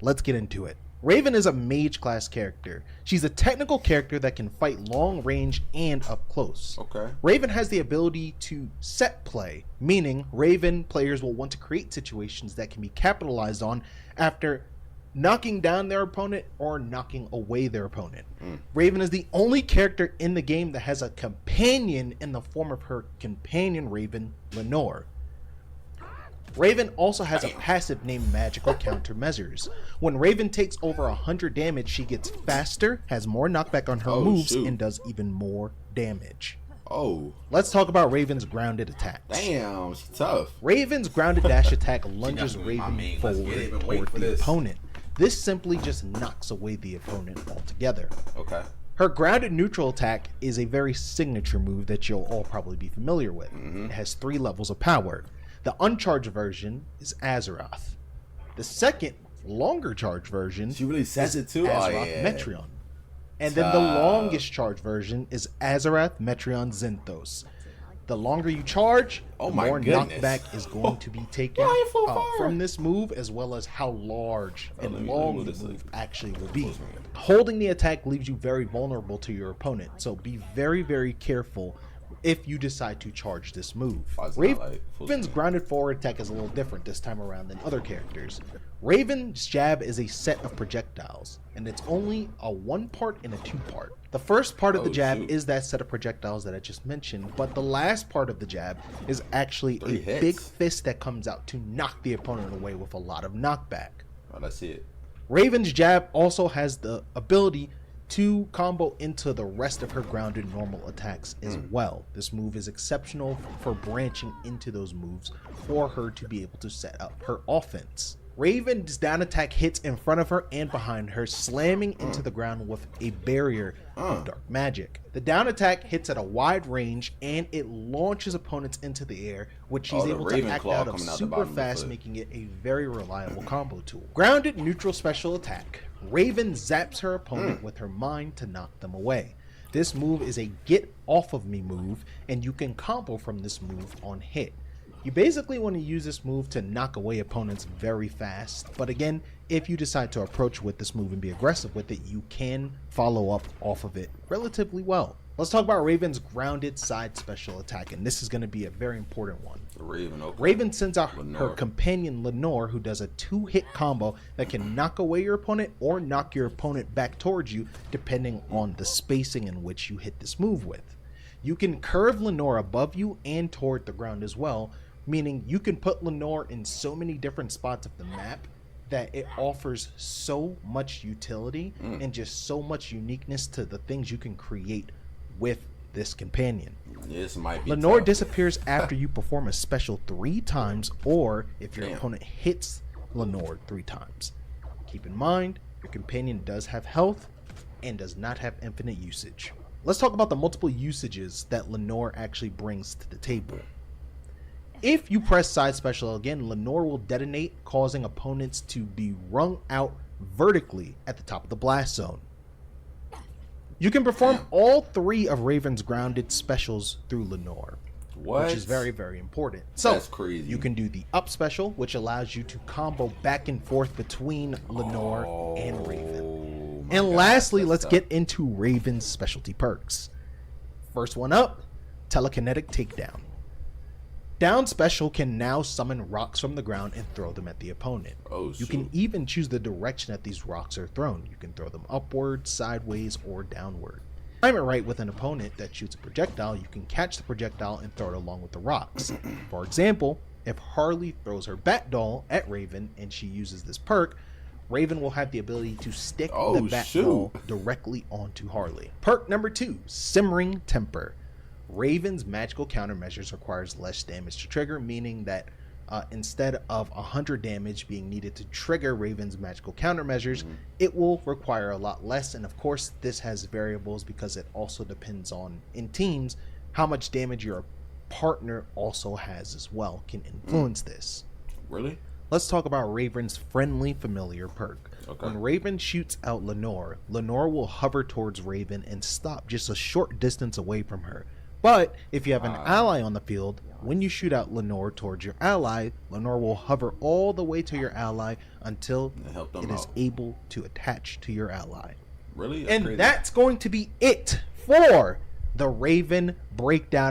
Let's get into it. Raven is a mage class character. She's a technical character that can fight long range and up close. Okay. Raven has the ability to set play, meaning Raven players will want to create situations that can be capitalized on after knocking down their opponent or knocking away their opponent. Raven is the only character in the game that has a companion in the form of her companion Raven, Lenore. Raven also has a passive named Magical Countermeasures. When Raven takes over 100 damage, she gets faster, has more knockback on her moves, and does even more damage. Let's talk about Raven's grounded attacks. Damn, she's tough. Raven's grounded dash attack lunges Raven forward toward the opponent. This simply just knocks away the opponent altogether. Okay. Her grounded neutral attack is a very signature move that you'll all probably be familiar with. It has 3 levels of power. The uncharged version is Azeroth. The second, longer charge version, she really says it too. Azeroth Metreon. And then the longest charge version is Azeroth Metreon Zinthos. The longer you charge, the more knockback is going to be taken from this move, as well as how large and long the move actually will be. Holding the attack leaves you very vulnerable to your opponent, so be very, very careful if you decide to charge this move. Raven's grounded forward attack is a little different this time around than other characters. Raven's jab is a set of projectiles, and it's only a 1-part and a 2-part. The first part of the jab is that set of projectiles that I just mentioned, but the last part of the jab is actually a big fist that comes out to knock the opponent away with a lot of knockback. Let's see it. Raven's jab also has the ability to combo into the rest of her grounded normal attacks as well. This move is exceptional for branching into those moves for her to be able to set up her offense. Raven's down attack hits in front of her and behind her, slamming into the ground with a barrier of dark magic. The down attack hits at a wide range and it launches opponents into the air, which she's able to act out of super fast, making it a very reliable combo tool. Grounded neutral special attack. Raven zaps her opponent with her mind to knock them away. This move is a get off of me move, and you can combo from this move on hit. You basically want to use this move to knock away opponents very fast, but again, if you decide to approach with this move and be aggressive with it, you can follow up off of it relatively well. Let's talk about Raven's grounded side special attack, and this is going to be a very important one. Raven sends out her companion Lenore, who does a 2-hit combo that can knock away your opponent or knock your opponent back towards you, depending on the spacing in which you hit this move with. You can curve Lenore above you and toward the ground as well, meaning you can put Lenore in so many different spots of the map that it offers so much utility and just so much uniqueness to the things you can create with this companion. This might be Lenore tough. disappears after you perform a special 3 times, or if your opponent hits Lenore 3 times. Keep in mind, your companion does have health and does not have infinite usage. Let's talk about the multiple usages that Lenore actually brings to the table. If you press side special again, Lenore will detonate, causing opponents to be wrung out vertically at the top of the blast zone. You can perform all 3 of Raven's grounded specials through Lenore, which is very, very important. So that's crazy. You can do the up special, which allows you to combo back and forth between Lenore and Raven. And lastly, let's get into Raven's specialty perks. First one up, telekinetic takedown. Down special can now summon rocks from the ground and throw them at the opponent. You can even choose the direction that these rocks are thrown. You can throw them upward, sideways, or downward. Time it right with an opponent that shoots a projectile, you can catch the projectile and throw it along with the rocks. For example, if Harley throws her bat doll at Raven and she uses this perk, Raven will have the ability to stick the bat doll directly onto Harley. Perk number 2, Simmering Temper. Raven's magical countermeasures requires less damage to trigger, meaning that instead of 100 damage being needed to trigger Raven's magical countermeasures, it will require a lot less. And of course, this has variables because it also depends on, in teams, how much damage your partner also has as well can influence this. Really? Let's talk about Raven's friendly familiar perk. When Raven shoots out Lenore, Lenore will hover towards Raven and stop just a short distance away from her, But if you have an ally on the field, when you shoot out Lenore towards your ally, Lenore will hover all the way to your ally until it is able to attach to your ally. Really? That's going to be it for the Raven breakdown.